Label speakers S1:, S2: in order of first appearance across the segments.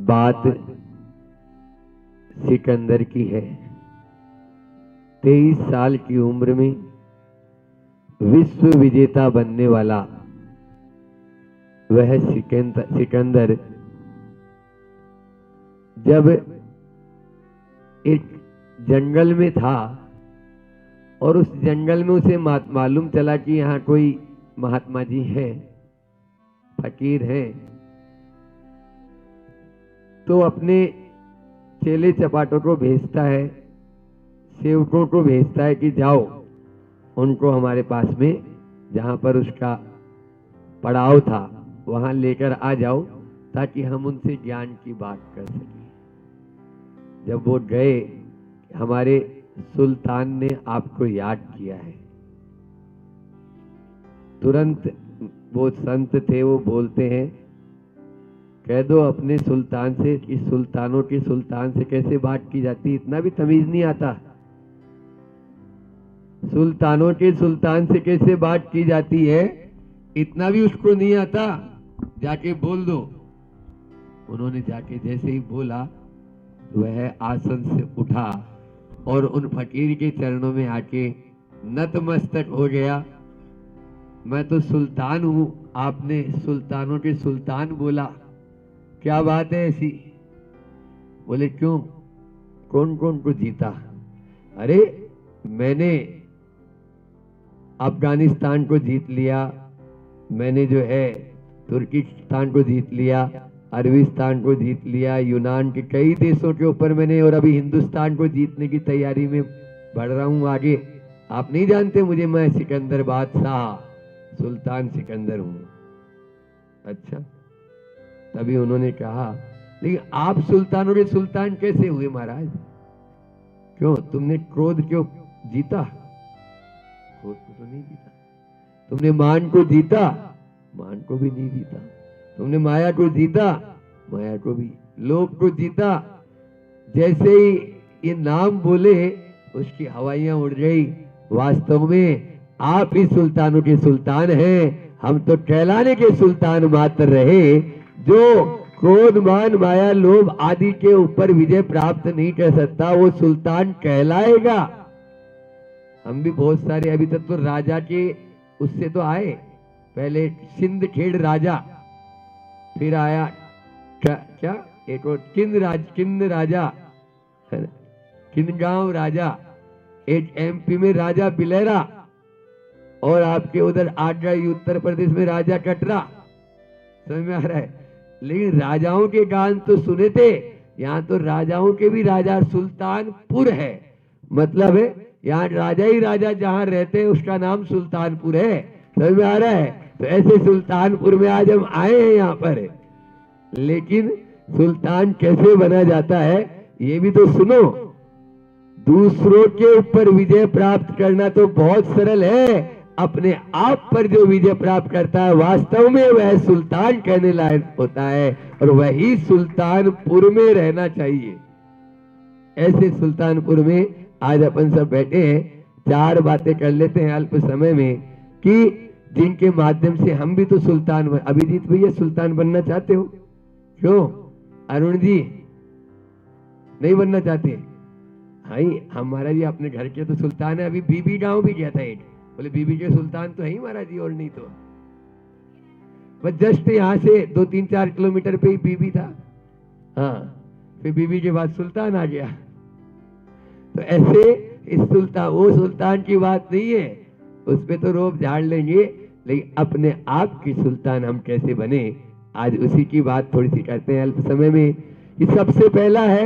S1: बात सिकंदर की है। 23 साल की उम्र में विश्व विजेता बनने वाला वह सिकंदर जब एक जंगल में था और उस जंगल में उसे मालूम चला कि यहाँ कोई महात्मा जी हैं, फकीर हैं, तो अपने चेले चपाटों को भेजता है, सेवकों को भेजता है कि जाओ उनको हमारे पास में जहां पर उसका पड़ाव था वहां लेकर आ जाओ ताकि हम उनसे ज्ञान की बात कर सकें। जब वो गए, हमारे सुल्तान ने आपको याद किया है, तुरंत वो संत थे, वो बोलते हैं कह दो अपने सुल्तान से कि सुल्तानों के सुल्तान से कैसे बात की जाती, इतना भी तमीज नहीं आता। सुल्तानों के सुल्तान से कैसे बात की जाती है इतना भी उसको नहीं आता, जाके बोल दो। उन्होंने जाके जैसे ही बोला वह आसन से उठा और उन फकीर के चरणों में आके नतमस्तक हो गया। मैं तो सुल्तान हूं, आपने सुल्तानों के सुल्तान बोला, क्या बात है ऐसी? बोले क्यों, कौन कौन को जीता? अरे मैंने अफगानिस्तान को जीत लिया, मैंने जो है तुर्किस्तान को जीत लिया, अरबिस्तान को जीत लिया, यूनान के कई देशों के ऊपर मैंने, और अभी हिंदुस्तान को जीतने की तैयारी में बढ़ रहा हूं आगे। आप नहीं जानते मुझे, मैं सिकंदर बादशाह सुल्तान सिकंदर हूं। अच्छा, तभी उन्होंने कहा लेकिन आप सुल्तानों के सुल्तान कैसे हुए महाराज? क्यों, तुमने क्रोध क्यों जीता? क्रोध को तो नहीं जीता। तुमने मान को जीता? मान को भी नहीं जीता। तुमने माया को जीता? माया को भी। लोभ को जीता? जैसे ही ये नाम बोले उसकी हवाइयां उड़ गई। वास्तव में आप ही सुल्तानों के सुल्तान हैं, हम तो कहलाने के सुल्तान मात्र रहे। जो क्रोध मान माया लोभ आदि के ऊपर विजय प्राप्त नहीं कर सकता वो सुल्तान कहलाएगा। हम भी बहुत सारे अभी तक तो राजा के उससे तो आए, पहले सिंध खेड़ राजा, फिर आया क्या एक और किंद राजा, किंदगांव राजा, एक एमपी में राजा बिलेरा, और आपके उधर आगरा उत्तर प्रदेश में राजा कटरा। समझ में आ रहा है? लेकिन राजाओं के गान तो सुने थे, यहाँ तो राजाओं के भी राजा सुल्तानपुर है। मतलब है यहाँ राजा ही राजा जहाँ रहते हैं उसका नाम सुल्तानपुर है। समझ में आ रहा है? तो ऐसे सुल्तानपुर में आज हम आए हैं यहाँ पर। लेकिन सुल्तान कैसे बना जाता है ये भी तो सुनो। दूसरों के ऊपर विजय प्राप्त करना तो बहुत सरल है, अपने आप पर जो विजय प्राप्त करता है वास्तव में वह सुल्तान कहने लायक होता है, और वही सुल्तानपुर में रहना चाहिए। ऐसे सुल्तानपुर में आज अपन सब बैठे हैं, चार बातें कर लेते हैं अल्प समय में कि जिनके माध्यम से हम भी तो सुल्तान बन। अभिजीत भैया सुल्तान बनना चाहते हो? क्यों अरुण जी नहीं बनना चाहते? हाँ, हमारा जी अपने घर के तो सुल्तान है। अभी बीबी गांव भी गया था एक, बोले बीबी के सुल्तान तो है ही महाराज जी, और नहीं तो बस जस्ट यहाँ से 2-3-4 किलोमीटर पे ही बीबी था। हाँ, फिर बीबी के बाद सुल्तान आ गया। तो ऐसे इस सुल्तान वो सुल्तान की बात नहीं है, उस पे तो रोब झाड़ लेंगे, लेकिन अपने आप की सुल्तान हम कैसे बने आज उसी की बात थोड़ी सी करते हैं अल्प समय में। कि सबसे पहला है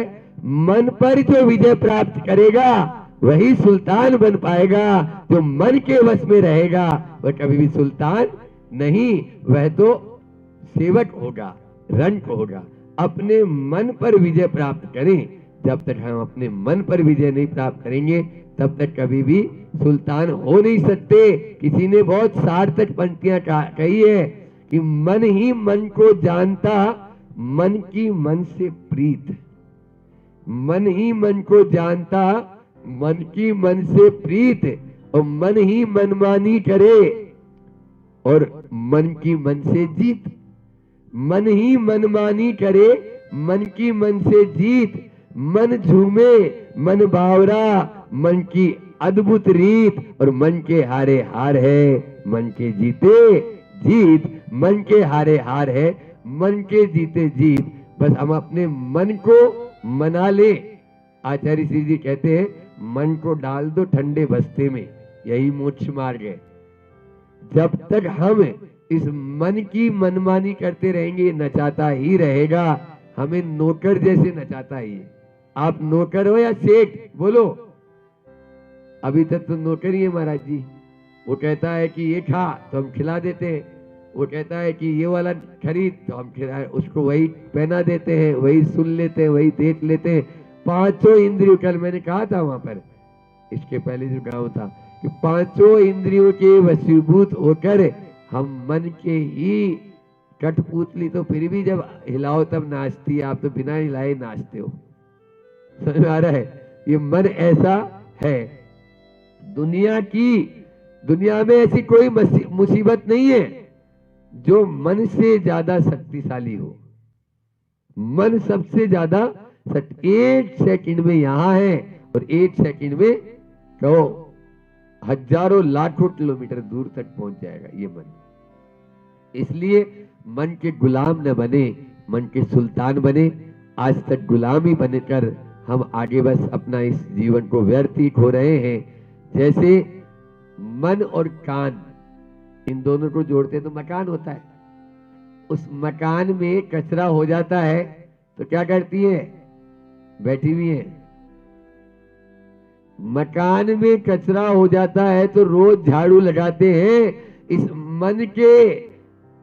S1: मन पर जो विजय प्राप्त करेगा वही सुल्तान बन पाएगा। जो मन के वश में रहेगा वह कभी भी सुल्तान नहीं, वह तो सेवक होगा, रंक होगा। अपने मन पर विजय प्राप्त करें। जब तक हम अपने मन पर विजय नहीं प्राप्त करेंगे तब तक कभी भी सुल्तान हो नहीं सकते। किसी ने बहुत सार्थक पंक्तियां कही है कि मन ही मन को जानता, मन की मन से प्रीत। मन ही मन को जानता, मन की मन से प्रीत, और मन ही मनमानी करे और मन की मन से जीत। मन ही मनमानी करे, मन की मन से जीत, मन झूमे मन बावरा, मन की अद्भुत रीत, और मन के हारे हार है, मन के जीते जीत, मन के हारे हार है, मन के जीते जीत। बस हम अपने मन को मना ले। आचार्य श्री जी कहते हैं, मन को डाल दो ठंडे बस्ते में, यही मोक्ष मार्ग है। जब तक हम इस मन की मनमानी करते रहेंगे, नचाता ही रहेगा, हमें नौकर जैसे नचाता ही है। आप नौकर हो या सेठ, बोलो। अभी तक तो नौकर ही है महाराज जी। वो कहता है कि ये खा तो हम खिला देते हैं, वो कहता है कि ये वाला खरीद तो हम खिला, उसको वही पहना देते हैं, वही सुन लेते हैं, वही देख लेते हैं। पांचों इंद्रियों, कल मैंने कहा था वहां पर, इसके पहले जो गांव था, कि पांचों इंद्रियों के वशीभूत होकर हम मन के ही कठपुतली, तो फिर भी जब हिलाओ तब नाचती है, आप तो बिना हिलाए नाचते हो। समझ में आ रहा है? ये मन ऐसा है। दुनिया में ऐसी कोई मुसीबत नहीं है जो मन से ज्यादा शक्तिशाली हो। मन सबसे ज्यादा एक सेकंड में यहां है, और एक सेकंड में कहो हजारों लाखों किलोमीटर दूर तक पहुंच जाएगा ये मन। इसलिए मन के गुलाम न बने, मन के सुल्तान बने। आज तक गुलामी बनकर हम आगे बस अपना इस जीवन को व्यर्थ ही खो रहे हैं। जैसे मन और कान, इन दोनों को जोड़ते तो मकान होता है। उस मकान में कचरा हो जाता है तो क्या करती है? बैठी हुई है। मकान में कचरा हो जाता है तो रोज झाड़ू लगाते हैं। इस मन के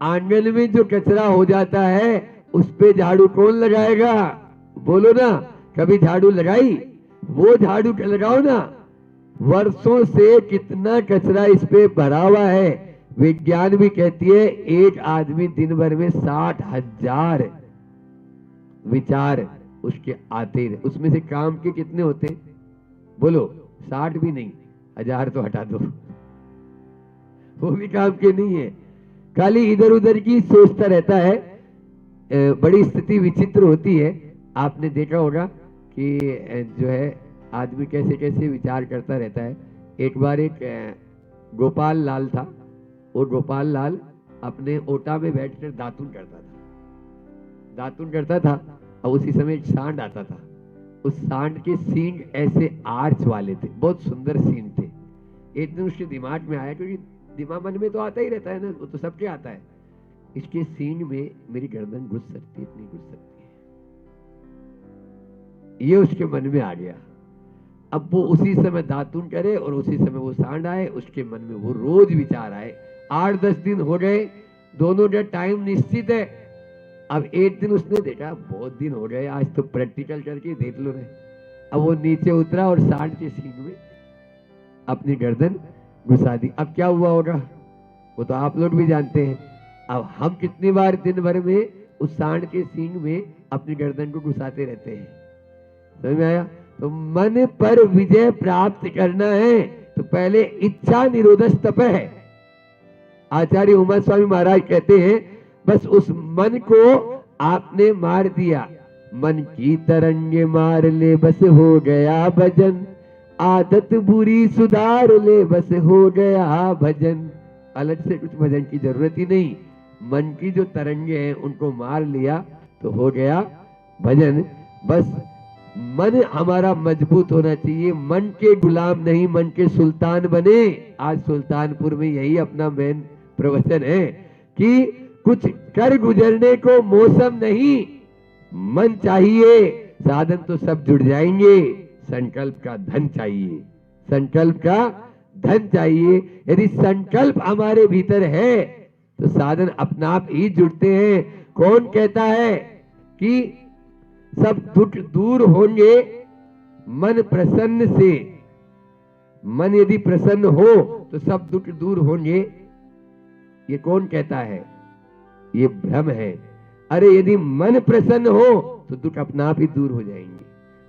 S1: आंगन में जो कचरा हो जाता है उस पे झाड़ू कौन लगाएगा? बोलो ना, कभी झाड़ू लगाई? वो झाड़ू लगाओ ना। वर्षों से कितना कचरा इस पे भरा हुआ है। विज्ञान भी कहती है एक आदमी दिन भर में 60,000 विचार उसके आते हैं। उसमें से काम के कितने होते हैं? बोलो, 60 भी नहीं, 1000 तो हटा दो, वो भी काम के नहीं है। खाली इधर उधर की सोचता रहता है। बड़ी स्थिति विचित्र होती है। आपने देखा होगा कि जो है आदमी कैसे कैसे विचार करता रहता है। एक बार एक गोपाल लाल था। वो गोपाल लाल अपने ओटा में बैठकर दातुन करता था और उसी समय एक सांड आता था। उस सांड के सींग ऐसे आर्च वाले थे, बहुत सुंदर सींग थे। एक दिन उसके दिमाग में आया, क्योंकि दिमाग मन में तो आता ही रहता है ना, वो तो सबके आता है, इसके सींग में मेरी गर्दन घुस सकती है, नहीं घुस सकती है, ये उसके मन में आ गया। अब वो उसी समय दातुन करे और उसी समय वो सांड आए, उसके मन में वो रोज विचार आए। 8-10 दिन हो गए, दोनों का टाइम निश्चित है। अब एक दिन उसने देखा बहुत दिन हो गए, आज तो प्रैक्टिकल करके देख लो रहे। अब वो नीचे उतरा और सांड के सींग में अपनी गर्दन घुसा दी। अब क्या हुआ होगा वो तो आप लोग भी जानते हैं। अब हम कितनी बार दिन भर में उस सांड के सींग में अपनी गर्दन को घुसाते रहते हैं। समझ में आया? तो मन पर विजय प्राप्त करना है तो पहले इच्छा निरोधक तप है। आचार्य उमा स्वामी महाराज कहते हैं बस उस मन को आपने मार दिया, मन की तरंगे मार ले बस हो गया भजन, आदत बुरी सुधार ले बस हो गया भजन। अलग से कुछ भजन की जरूरत ही नहीं, मन की जो तरंगे हैं उनको मार लिया तो हो गया भजन। बस मन हमारा मजबूत होना चाहिए, मन के गुलाम नहीं, मन के सुल्तान बने। आज सुल्तानपुर में यही अपना मेन प्रवचन है कि कुछ कर गुजरने को मौसम नहीं, मन चाहिए, साधन तो सब जुड़ जाएंगे। संकल्प का धन चाहिए, संकल्प का धन चाहिए। यदि संकल्प हमारे भीतर है तो साधन अपना आप ही जुड़ते हैं। कौन कहता है कि सब दुख दूर होंगे मन प्रसन्न से? मन यदि प्रसन्न हो तो सब दुख दूर होंगे, ये कौन कहता है? ये भ्रम है। अरे यदि मन प्रसन्न हो तो दुख अपना आप ही दूर हो जाएंगे।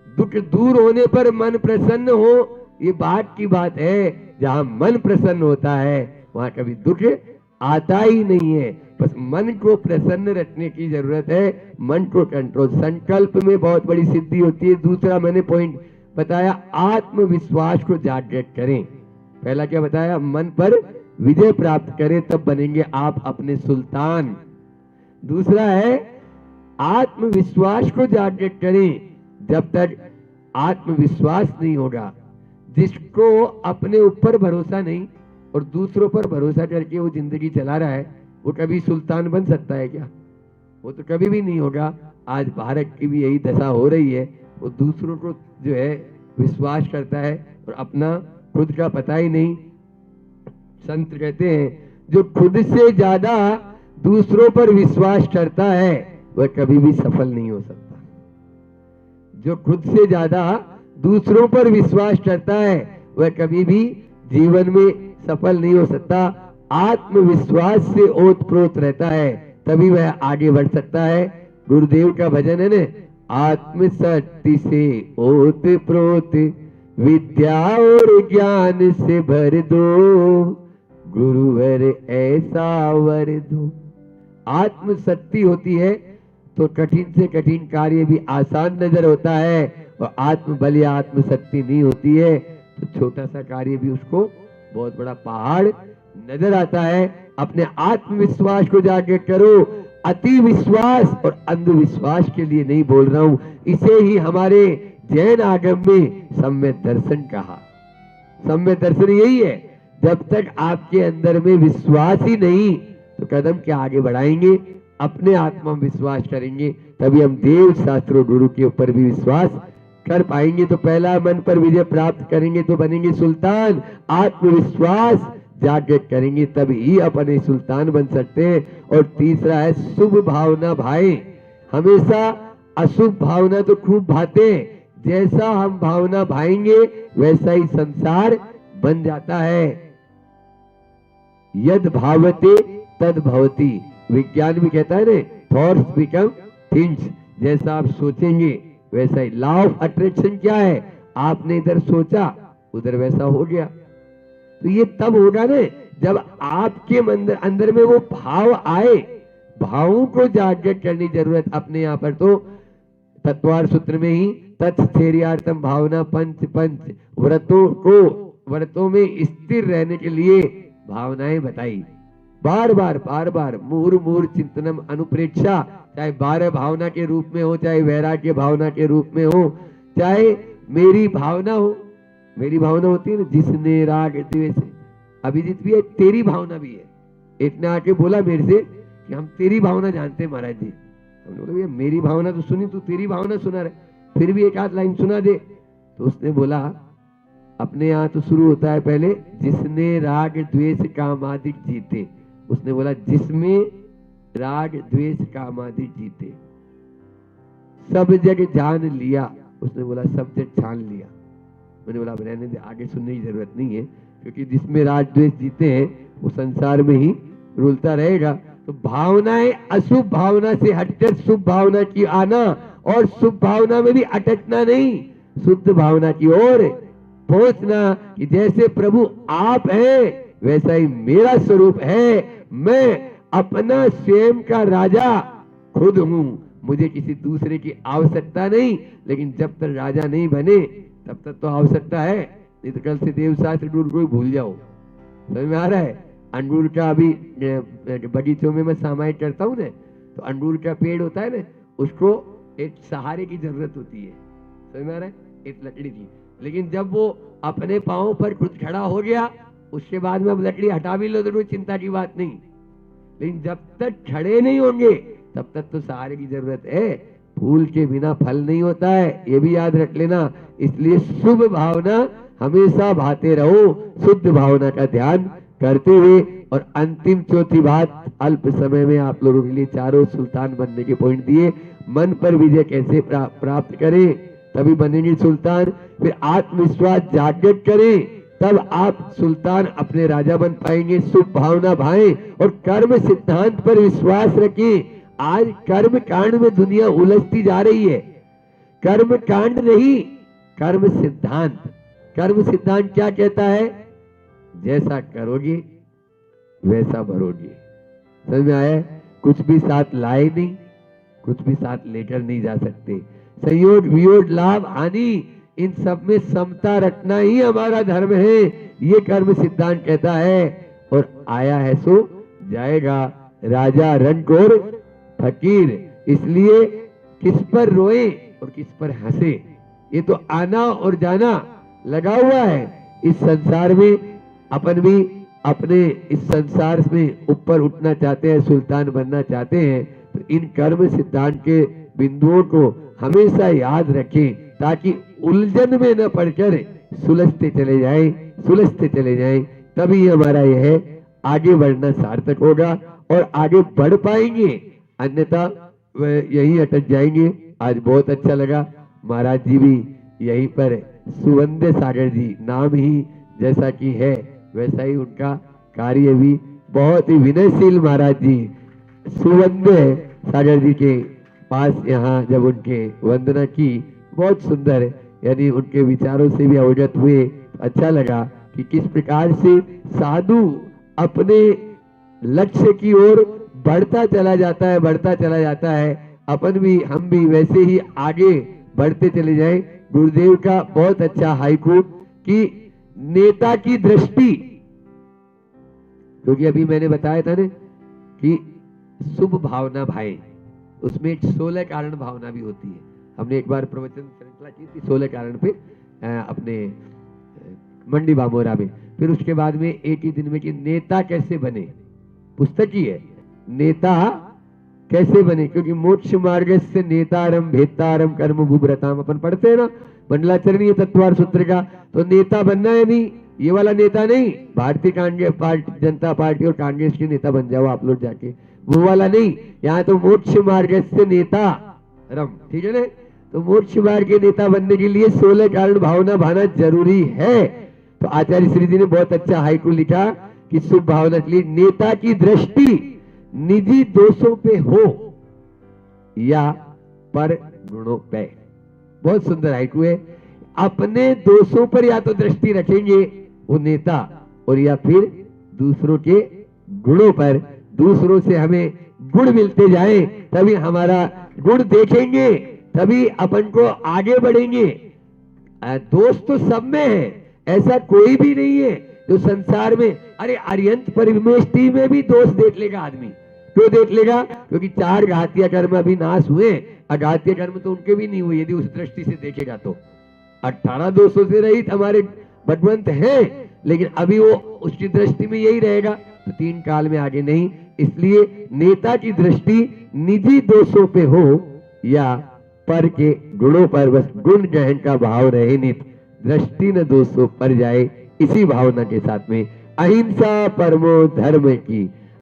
S1: दुख दूर होने पर मन प्रसन्न हो, ये बात की बात है। जहां मन प्रसन्न होता है वहां कभी दुख आता ही नहीं है। बस मन को प्रसन्न रखने की जरूरत है, मन को कंट्रोल। संकल्प में बहुत बड़ी सिद्धि होती है। दूसरा मैंने पॉइंट बताया, आत्मविश्वास को जागृत करें। पहला क्या बताया, मन पर विजय प्राप्त करें, तब बनेंगे आप अपने सुल्तान। दूसरा है आत्मविश्वास को जागृत करें। जब तक आत्मविश्वास नहीं होगा, जिसको अपने ऊपर भरोसा नहीं और दूसरों पर भरोसा करके वो जिंदगी चला रहा है, वो कभी सुल्तान बन सकता है क्या? वो तो कभी भी नहीं होगा। आज भारत की भी यही दशा हो रही है। वो दूसरों को जो है विश्वास करता है और अपना खुद का पता ही नहीं। संत कहते हैं, जो खुद से ज्यादा दूसरों पर विश्वास करता है वह कभी भी सफल नहीं हो सकता। जो खुद से ज्यादा दूसरों पर विश्वास करता है वह कभी भी जीवन में सफल नहीं हो सकता। आत्मविश्वास से ओतप्रोत रहता है, तभी वह आगे बढ़ सकता है। गुरुदेव का भजन है न, आत्मशक्ति से ओतप्रोत विद्या और ज्ञान से भर दो, गुरुवर ऐसा वर दो। आत्मशक्ति होती है तो कठिन से कठिन कार्य भी आसान नजर होता है, और आत्मबल या आत्मशक्ति नहीं होती है तो छोटा सा कार्य भी उसको बहुत बड़ा पहाड़ नजर आता है। अपने आत्मविश्वास को जाके करो। अति विश्वास और अंधविश्वास के लिए नहीं बोल रहा हूं, इसे ही हमारे जैन आगम में सम्यक दर्शन कहा। सम्यक दर्शन यही है, जब तक आपके अंदर में विश्वास ही नहीं तो कदम क्या आगे बढ़ाएंगे? अपने आत्मा में विश्वास करेंगे, तभी हम देव शास्त्रों गुरु के ऊपर भी विश्वास कर पाएंगे। तो पहला, मन पर विजय प्राप्त करेंगे तो बनेंगे सुल्तान। आत्मविश्वास जागृत करेंगे तभी अपने सुल्तान बन सकते हैं। और तीसरा है शुभ भावना भाई। हमेशा अशुभ भावना तो खूब भाते हैं, जैसा हम भावना भाएंगे वैसा ही संसार बन जाता है। यद भावते तद भवति। विज्ञान भी कहता है ना, थॉट्स बिकम थिंग्स। जैसा आप सोचेंगे वैसा ही। लॉ ऑफ अट्रैक्शन क्या है? आपने इधर सोचा उधर वैसा हो गया। तो ये तब होगा ना जब आपके अंदर में वो भाव आए। भावों को जागृत करने की जरूरत अपने यहाँ पर। तो तत्वार सूत्र में ही तत्स्थैर्यार्थम भावना पंच पंच व्रतों में स्थिर रहने के लिए भावनाएं बताई। बार बार मुहुर्मुहुर चिंतनम अनुप्रेक्षा। चाहे 12 भावना के रूप में हो, चाहे वैराग्य भावना के रूप में हो, चाहे मेरी भावना हो। मेरी भावना होती है ना, जिसने राग द्वेष। अभिजीत भी है, तेरी भावना भी है। एक ने आके बोला मेरे से कि हम तेरी भावना जानते हैं महाराज जी। हमने बोला भैया मेरी भावना तो सुनी, तू तेरी भावना सुना रहे, फिर भी एक आध लाइन सुना दे। तो उसने बोला अपने यहाँ तो शुरू होता है पहले, जिसने राग द्वेष कामादि जीते। उसने बोला जिसमें राग द्वेष कामादि जीते, सब जग जान लिया। उसने बोला सब जग छान लिया। मैंने बोला रहने दे, आगे सुनने की जरूरत नहीं है, क्योंकि जिसमें राग द्वेष जीते हैं वो संसार में ही रुलता रहेगा। तो भावनाएं अशुभ भावना से हटकर शुभ भावना की आना, और शुभ भावना में भी अटकना नहीं, शुद्ध भावना की ओर पहुंचना कि जैसे प्रभु आप हैं वैसा ही मेरा स्वरूप है। मैं अपना स्वयं का राजा खुद हूं, मुझे किसी दूसरे की आवश्यकता नहीं। लेकिन जब तक राजा नहीं बने तब तक तो आवश्यकता है। नहीं तो कल से देवशास्त्र गुरु को भूल जाओ। समझ में आ रहा है? अंगूर का अभी बगीचों में मैं सामायिक करता हूँ ना, तो अंगूर का पेड़ होता है ना, उसको एक सहारे की जरूरत होती है। समझ में आ रहा है? एक लकड़ी की। लेकिन जब वो अपने पांव पर खुद खड़ा हो गया, उसके बाद में अब लकड़ी हटा भी लो तो कोई चिंता की बात नहीं। लेकिन जब तक खड़े नहीं होंगे तब तक तो सहारे की जरूरत है। फूल के बिना फल नहीं होता है, ये भी याद रख लेना। इसलिए शुभ भावना हमेशा भाते रहो, शुद्ध भावना का ध्यान करते हुए। और अंतिम चौथी बात, अल्प समय में आप लोगों के लिए चारों सुल्तान बनने के पॉइंट दिए। मन पर विजय कैसे प्राप्त करें तभी बनेंगे सुल्तान। फिर आत्मविश्वास जागृत करें तब आप सुल्तान अपने राजा बन पाएंगे। शुभ भावना भाएं और कर्म सिद्धांत पर विश्वास रखें। आज कर्म कांड में दुनिया उलझती जा रही है। कर्म कांड नहीं, कर्म सिद्धांत। कर्म सिद्धांत क्या कहता है? जैसा करोगे वैसा भरोगे। समझ में आया? कुछ भी साथ लाए नहीं, कुछ भी साथ लेकर नहीं जा सकते। संयोग वियोग लाभ हानि इन सब में समता रखना ही हमारा धर्म है, ये कर्म सिद्धांत कहता है। और आया है सो जाएगा, राजा रंक और फकीर। इसलिए किस पर रोए और किस पर हंसे, ये तो आना और जाना लगा हुआ है इस संसार में। अपन भी अपने इस संसार में ऊपर उठना चाहते हैं, सुल्तान बनना चाहते हैं, तो इन कर्म सिद्धांत के बिंदुओं को हमेशा याद रखें, ताकि उलझन में न पड़कर सुलझते चले जाएं, तभी हमारा यह आगे बढ़ना सार्थक होगा और आगे बढ़ पाएंगे, अन्यथा वह यहीं अटक जाएंगे। आज बहुत अच्छा लगा, महाराज जी भी यहीं पर सुवंदे सागर जी नाम ही जैसा कि है वैसा ही उनका कार्य भी, बहुत ही विनयशील महाराज जी सुवंदे सागर जी के पास यहाँ जब उनके वंदना की, बहुत सुंदर, यानी उनके विचारों से भी अवगत हुए। अच्छा लगा कि किस प्रकार से साधु अपने लक्ष्य की ओर बढ़ता चला जाता है, अपन भी हम भी वैसे ही आगे बढ़ते चले जाएं। गुरुदेव का बहुत अच्छा हाइकू कि नेता की दृष्टि, क्योंकि अभी मैंने बताया था ना कि शुभ भावना भाई, उसमें 16 कारण भावना भी होती है। हमने एक बार प्रवचन श्रृंखला की थी 16 कारण पे अपने मंडी बामोरा में। फिर उसके बाद में एक ही दिन में कि नेता कैसे बने, पुस्तक ही है, नेता कैसे बने, क्योंकि मोक्ष मार्ग से नेतारम भेतारम कर्म भूभ्रताम अपन पढ़ते हैं ना मंडलाचरणीय तत्वार सूत्र का। तो नेता बनना है, नहीं ये वाला नेता नहीं, भारतीय कांग्रेस पार्टी, जनता पार्टी और कांग्रेस के नेता बन जाओ आप लोग जाके, वो वाला नहीं। यहाँ तो मोक्ष मार्ग से नेता रम, ठीक है ना। तो मोक्ष मार्ग के नेता बनने के लिए 16 कारण भावना भाना जरूरी है। तो आचार्य श्री जी ने बहुत अच्छा हाइकू लिखा कि शुभ भावना के लिए नेता की दृष्टि निजी दोषों पे हो या पर गुणों पे। बहुत सुंदर हाइकू है। अपने दोषों पर या तो दृष्टि रखेंगे वो नेता, और या फिर दूसरों के गुणों पर, दूसरों से हमें गुण मिलते जाए तभी हमारा गुण देखेंगे, तभी अपन को आगे बढ़ेंगे। दोष तो सब में है, ऐसा कोई भी नहीं है जो संसार में, अरे अरियंत परिवेष्टि में भी दोष देख लेगा आदमी। क्यों देख लेगा? क्योंकि 4 घातीय कर्म अभी नाश हुए, अघातीय कर्म तो उनके भी नहीं हुए यदि उस दृष्टि से देखेगा तो। 18 दोषों से रहित हमारे भगवंत हैं, लेकिन अभी वो उसकी दृष्टि में यही रहेगा, तो 3 काल में आगे नहीं। इसलिए नेता की दृष्टि निजी दोषों पे हो या पर के गुणों पर, बस गुण ग्रहण का भाव रहे, नित दृष्टि न दोषों पर जाए। इसी भावना के साथ में अहिंसा परमो धर्म की